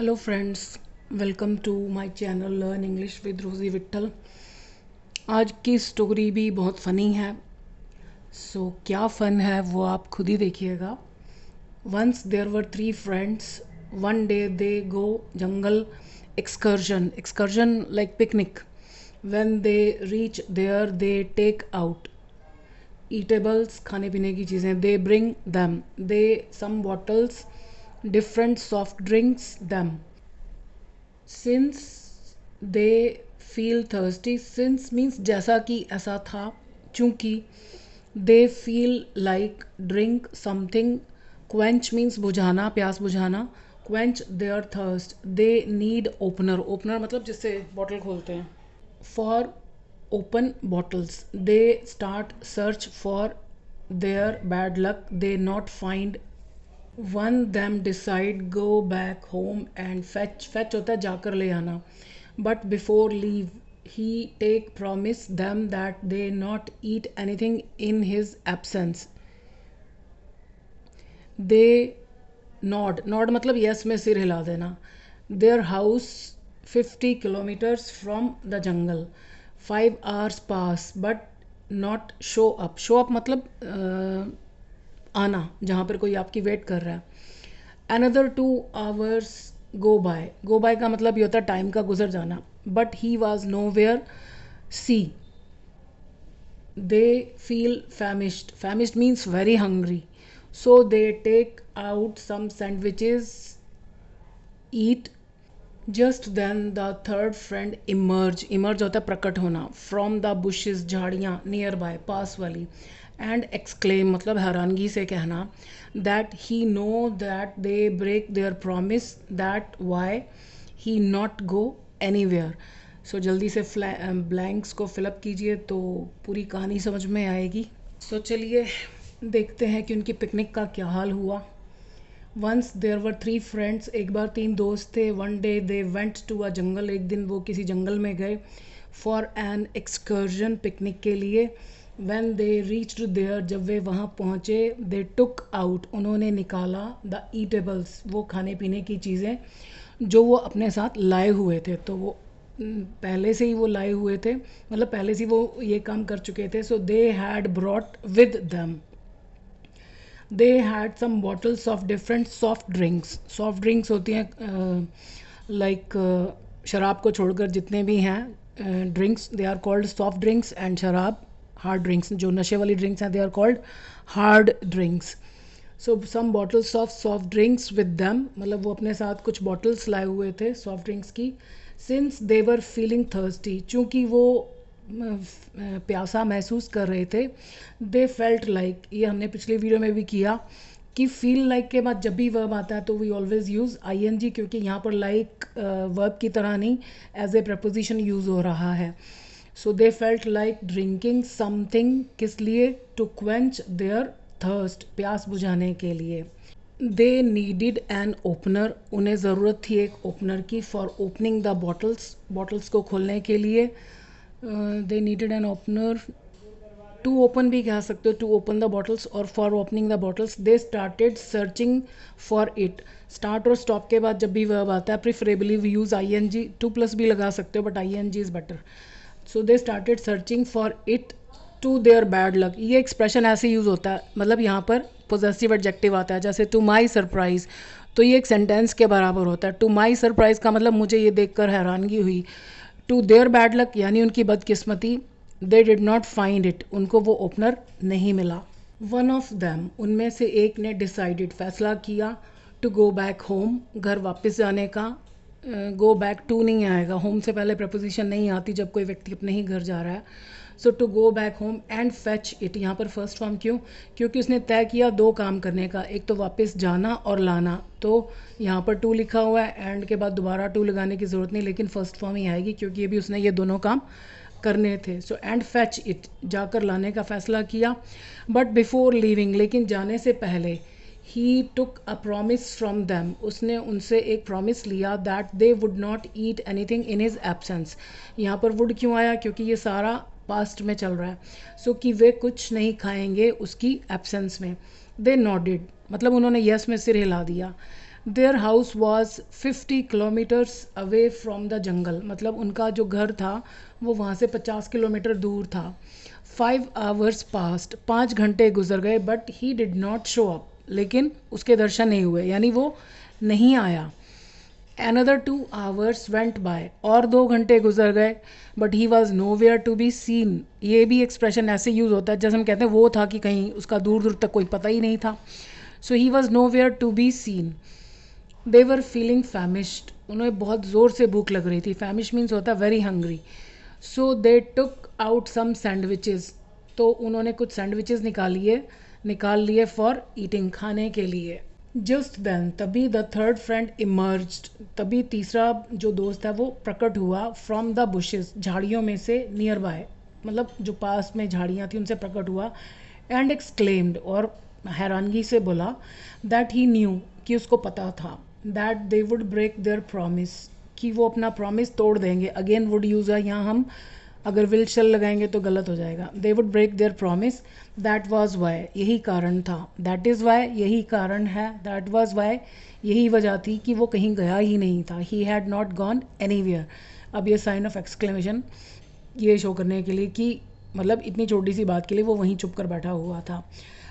Hello friends, welcome to my channel learn English with Rosy Vitthal. आज की story भी बहुत फ़नी है। क्या फ़न है वो आप खुद ही देखिएगा। Once there were three friends. One day they go jungle excursion. Excursion like picnic. When they reach there they take out eatables, खाने पीने की चीज़ें। They bring them they some bottles different soft drinks them. Since they feel thirsty. Since means जैसा कि ऐसा था, चूंकि। They feel like drink something. Quench means बुझाना, प्यास बुझाना। Quench their thirst. They need opener. Opener मतलब जिससे बॉटल खोलते हैं। For open bottles. They start search for their bad luck. They not find. One them decide go back home and fetch. Fetch होता है जाकर ले आना। But before leave he take promise them that they not eat anything in his absence. They nod. Nod मतलब yes में सिर हिला देना। Their house 50 kilometres from the jungle. 5 hours pass but not show up. Show up मतलब आना, जहाँ पर कोई आपकी वेट कर रहा है। Another 2 hours go by. Go by का मतलब ये होता है टाइम का गुजर जाना। But he was nowhere see. They feel famished. Famished means very hungry. So they take out some sandwiches eat. Just then the third friend emerge. Emerge होता है प्रकट होना। फ्रॉम द बुशेस, झाड़ियाँ, nearby, पास वाली। And exclaim मतलब हैरानगी से कहना that he know that they break their promise, that why he not go anywhere. जल्दी से ब्लैंक्स को फिलअप कीजिए तो पूरी कहानी समझ में आएगी। चलिए देखते हैं कि उनकी पिकनिक का क्या हाल हुआ। Once there were three friends. एक बार 3 दोस्त थे। One day they went to a jungle. एक दिन वो किसी जंगल में गए। फॉर एन एक्सकर्जन, पिकनिक के लिए। व्हेन दे रीच्ड देयर, जब वे वहाँ पहुँचे। दे टुक आउट, उन्होंने निकाला। द ईटेबल्स, वो खाने पीने की चीज़ें जो वो अपने साथ लाए हुए थे। तो वो पहले से ही वो लाए हुए थे, मतलब पहले से ही वो ये काम कर चुके थे। So they had brought with them. They had some bottles of different soft drinks. Soft drinks होती हैं लाइक शराब को छोड़कर जितने भी हैं drinks, they are called soft drinks. And शराब हार्ड ड्रिंक्स, जो नशे वाली ड्रिंक्स हैं, they are called hard drinks. Some bottles of soft drinks with them, मतलब वो अपने साथ कुछ बॉटल्स लाए हुए थे सॉफ्ट ड्रिंक्स की। Since they were feeling thirsty, चूँकि वो प्यासा महसूस कर रहे थे। दे फेल्ट लाइक, ये हमने पिछले वीडियो में भी किया कि फील लाइक के बाद जब भी वर्ब आता है तो वी ऑलवेज यूज़ आईएनजी, क्योंकि यहाँ पर लाइक वर्ब की तरह नहीं, एज ए प्रपोजिशन यूज़ हो रहा है। So they felt like drinking something, किस लिए? टू क्वेंच देयर थर्स्ट, प्यास बुझाने के लिए। दे नीडिड एन ओपनर, उन्हें ज़रूरत थी एक ओपनर की। For opening the bottles, bottles को खोलने के लिए। They needed an opener, to open भी कह सकते हो, टू ओपन द बॉटल्स। और for opening the bottles they started searching for it. Start और स्टॉप के बाद जब भी वर्ब आता है, preferably we use I N G. To plus भी लगा सकते हो but I N G is better. So they started searching for it to their bad luck. ये एक्सप्रेशन ऐसे यूज़ होता है, मतलब यहाँ पर पोजेसिव एडजेक्टिव आता है, जैसे टू माई सरप्राइज। तो ये एक सेंटेंस के बराबर होता है। टू माई सरप्राइज का मतलब मुझे ये देखकर हैरानगी हुई। टू देयर बैड लक यानी उनकी बदकिस्मती। They did not find it, उनको वो ओपनर नहीं मिला। वन ऑफ दैम, उनमें से एक ने डिसाइडेड, फैसला किया। टू गो बैक होम, घर वापस जाने का। गो बैक टू नहीं आएगा, होम से पहले प्रपोजिशन नहीं आती जब कोई व्यक्ति अपने ही घर जा रहा है। So to go back home and fetch it, यहाँ पर फर्स्ट फॉर्म क्यों? क्योंकि उसने तय किया दो काम करने का, एक तो वापस जाना और लाना। तो यहाँ पर टू लिखा हुआ है, एंड के बाद दोबारा टू लगाने की ज़रूरत नहीं, लेकिन फर्स्ट फॉर्म ही आएगी क्योंकि ये भी उसने ये दोनों काम करने थे। सो एंड फैच इट, जाकर लाने का फैसला किया। बट बिफोर लीविंग, लेकिन जाने से पहले। ही टुक अ प्रॉमिस फ्रॉम दैम, उसने उनसे एक प्रॉमिस लिया। That they would not eat anything in his absence. यहाँ पर वुड क्यों आया? क्योंकि ये सारा पास्ट में चल रहा है। कि वे कुछ नहीं खाएंगे उसकी एब्सेंस में। दे नॉडेड मतलब उन्होंने यस में सिर हिला दिया। Their house was 50 kilometres away from the जंगल, मतलब उनका जो घर था वो वहाँ से 50 किलोमीटर दूर था। 5 hours पास्ट, 5 घंटे गुजर गए, but he did not show up, लेकिन उसके दर्शन नहीं हुए, यानी वो नहीं आया। Another 2 hours went by, और 2 घंटे गुजर गए, but he was nowhere to be seen. ये भी एक्सप्रेशन ऐसे यूज़ होता है जैसे हम कहते हैं वो था कि कहीं उसका दूर दूर तक कोई पता ही नहीं था। So he was nowhere to be seen. They were feeling famished, उन्हें बहुत ज़ोर से भूख लग रही थी। फैमिश मीन्स होता है वेरी हंग्री। सो दे टुक आउट सम सैंडविचेस, तो उन्होंने कुछ सैंडविचेस निकाल लिए फॉर ईटिंग, खाने के लिए। जस्ट देन, तभी द थर्ड फ्रेंड इमर्ज्ड, तभी तीसरा जो दोस्त है वो प्रकट हुआ फ्रॉम द बुशेस, झाड़ियों में से, नियर बाय, मतलब जो पास में झाड़ियाँ थी उनसे प्रकट हुआ। एंड एक्सक्लेम्ड, और हैरानगी से बोला, दैट ही न्यू, कि उसको पता था, that they would break their promise, कि वो अपना प्रॉमिस तोड़ देंगे। अगेन वुड यूज़ है यहाँ, हम अगर विल शल लगाएंगे तो गलत हो जाएगा। They would break their promise, that was why, यही कारण था। दैट इज़ वाई, यही कारण है। दैट वॉज वाई, यही वजह थी कि वो कहीं गया ही नहीं था। He had not gone anywhere. अब ये साइन ऑफ एक्सक्लेमेशन ये शो करने के लिए कि मतलब इतनी छोटी सी बात के लिए वो वहीं चुप कर बैठा हुआ था।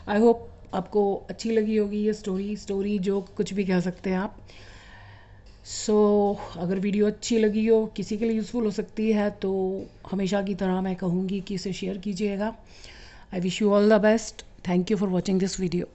आई होप आपको अच्छी लगी होगी ये स्टोरी जो कुछ भी कह सकते हैं आप। सो अगर वीडियो अच्छी लगी हो, किसी के लिए यूज़फुल हो सकती है, तो हमेशा की तरह मैं कहूँगी कि इसे शेयर कीजिएगा। I wish you all the best. Thank you for watching this video.